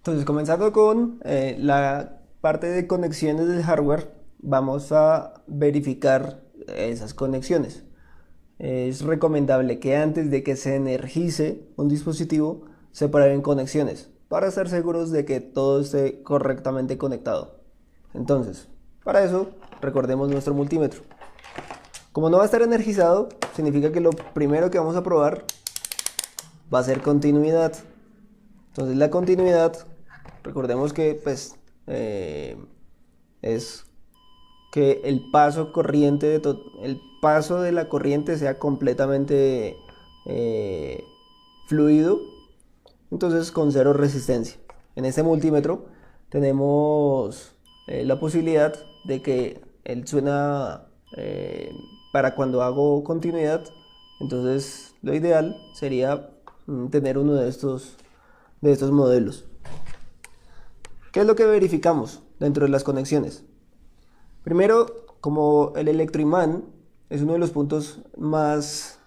Entonces, comenzando con la parte de conexiones del hardware, vamos a verificar esas conexiones. Es recomendable que antes de que se energice un dispositivo, se prueben conexiones para estar seguros de que todo esté correctamente conectado. Entonces, para eso, recordemos nuestro multímetro. Como no va a estar energizado, significa que lo primero que vamos a probar va a ser continuidad. Entonces la continuidad, recordemos que pues es que el paso de la corriente sea completamente eh, fluido, entonces con cero resistencia. En este multímetro tenemos la posibilidad de que él suena para cuando hago continuidad, entonces lo ideal sería tener uno de estos modelos. ¿Qué es lo que verificamos dentro de las conexiones? Primero, como el electroimán es uno de los puntos más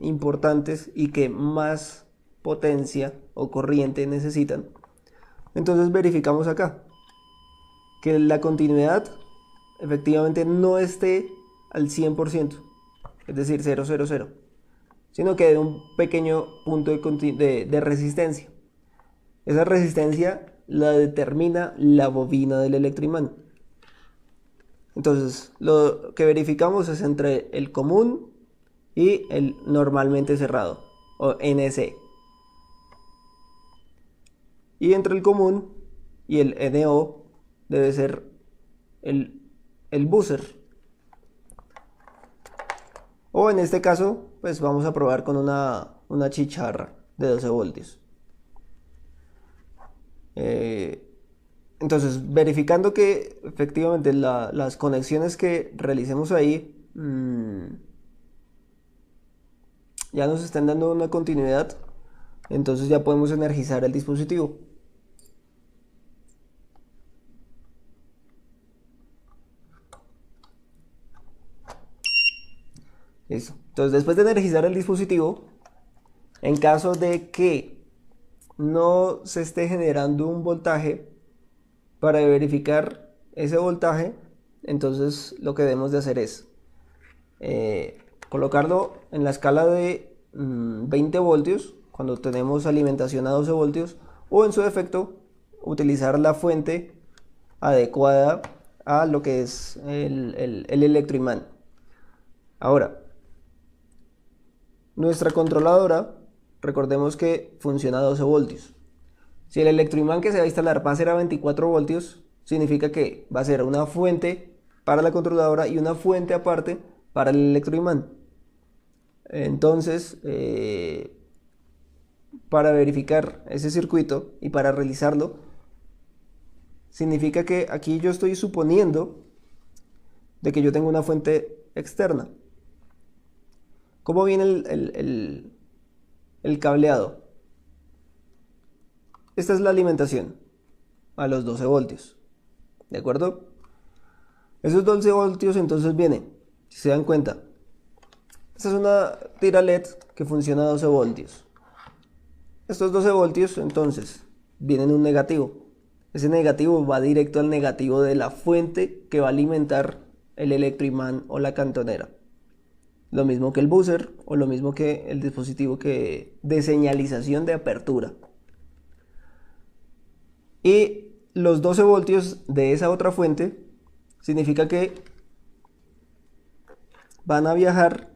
importantes y que más potencia o corriente necesitan, entonces verificamos acá que la continuidad efectivamente no esté al 100%, es decir, 000, sino que de un pequeño punto de resistencia. Esa resistencia la determina la bobina del electroimán. Entonces, lo que verificamos es entre el común y el normalmente cerrado, o NC. Y entre el común y el NO debe ser el, el buzzer. O en este caso, pues vamos a probar con una chicharra de 12 voltios. Eh, entonces, verificando que efectivamente las conexiones que realicemos ahí ya nos están dando una continuidad, entonces ya podemos energizar el dispositivo. Listo. Entonces, después de energizar el dispositivo, en caso de que no se esté generando un voltaje, para verificar ese voltaje, entonces lo que debemos de hacer es colocarlo en la escala de 20 voltios, cuando tenemos alimentación a 12 voltios, o en su defecto, utilizar la fuente adecuada a lo que es el electroimán. Ahora, nuestra controladora, recordemos que funciona a 12 voltios. Si el electroimán que se va a instalar va a ser a 24 voltios, significa que va a ser una fuente para la controladora y una fuente aparte para el electroimán. Entonces, para verificar ese circuito y para realizarlo, significa que aquí yo estoy suponiendo de que yo tengo una fuente externa. ¿Cómo viene el cableado? Esta es la alimentación a los 12 voltios. ¿De acuerdo? Esos 12 voltios entonces vienen, si se dan cuenta. Esta es una tira LED que funciona a 12 voltios. Estos 12 voltios entonces vienen un negativo. Ese negativo va directo al negativo de la fuente que va a alimentar el electroimán o la cantonera. Lo mismo que el buzzer o lo mismo que el dispositivo de señalización de apertura. Y los 12 voltios de esa otra fuente significa que van a viajar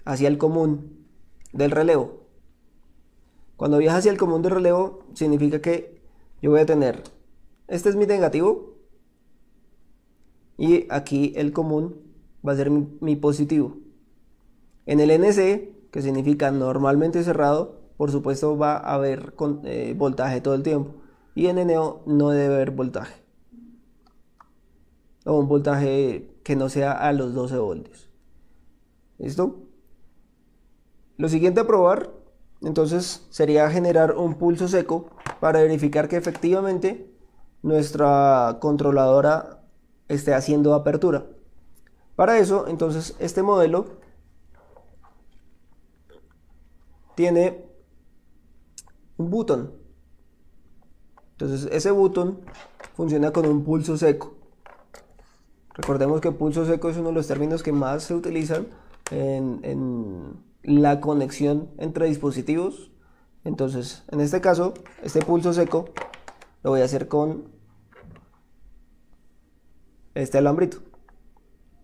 hacia el común del relevo. Cuando viaja hacia el común del relevo, significa que yo voy a tener, este es mi negativo, y aquí el común va a ser mi positivo. En el NC, que significa normalmente cerrado, por supuesto va a haber voltaje todo el tiempo. Y en NO no debe haber voltaje. O un voltaje que no sea a los 12 voltios. ¿Listo? Lo siguiente a probar, entonces, sería generar un pulso seco para verificar que efectivamente nuestra controladora esté haciendo apertura. Para eso, entonces, este modelo tiene un botón. Entonces ese botón funciona con un pulso seco. Recordemos que pulso seco es uno de los términos que más se utilizan en la conexión entre dispositivos. Entonces, en este caso, este pulso seco lo voy a hacer con este alambrito.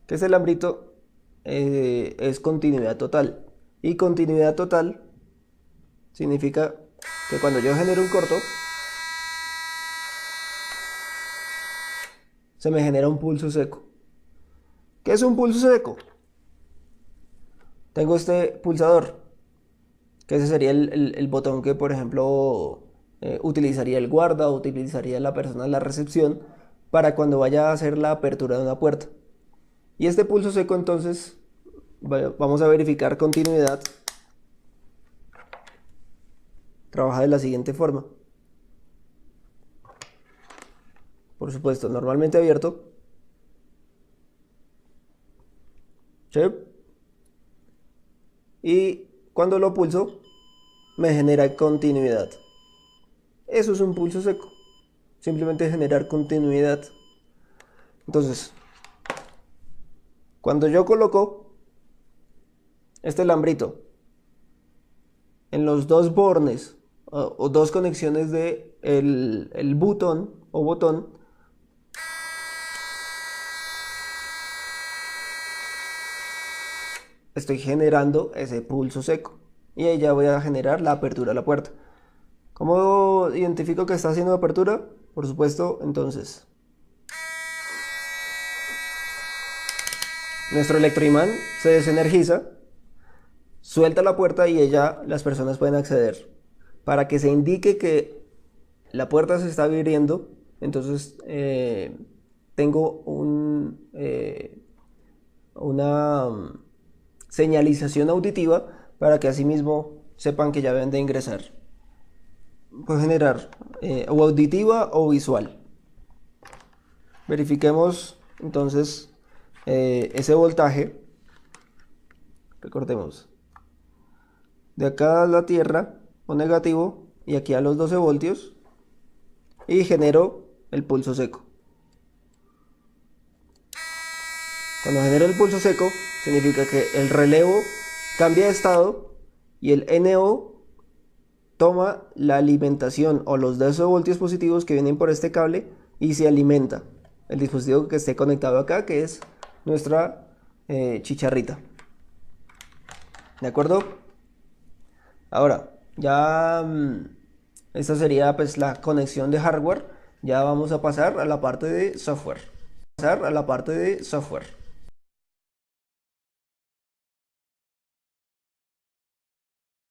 Que este alambrito es continuidad total. Y continuidad total significa que cuando yo genero un corto, se me genera un pulso seco. ¿Qué es un pulso seco? Tengo este pulsador, que ese sería el botón que, por ejemplo, utilizaría el guarda o utilizaría la persona en la recepción para cuando vaya a hacer la apertura de una puerta. Y este pulso seco, entonces, vamos a verificar continuidad. Trabaja de la siguiente forma. Por supuesto, normalmente abierto. ¿Sí? Y cuando lo pulso, me genera continuidad. Eso es un pulso seco. Simplemente generar continuidad. Entonces, cuando yo coloco este alambrito en los dos bornes o dos conexiones de el botón o botón, estoy generando ese pulso seco y ahí ya voy a generar la apertura de la puerta. ¿Cómo identifico que está haciendo apertura? Por supuesto, entonces nuestro electroimán se desenergiza, suelta la puerta y las personas pueden acceder. Para que se indique que la puerta se está abriendo, entonces tengo una señalización auditiva para que asimismo sepan que ya deben de ingresar. Puedo generar o auditiva o visual. Verifiquemos entonces ese voltaje. Recordemos, de acá a la tierra o negativo y aquí a los 12 voltios y genero el pulso seco. Cuando genero el pulso seco significa que el relevo cambia de estado y el NO toma la alimentación o los 12 voltios positivos que vienen por este cable y se alimenta el dispositivo que esté conectado acá, que es nuestra chicharrita. ¿De acuerdo? Ahora, ya esta sería pues la conexión de hardware. Ya vamos a pasar a la parte de software.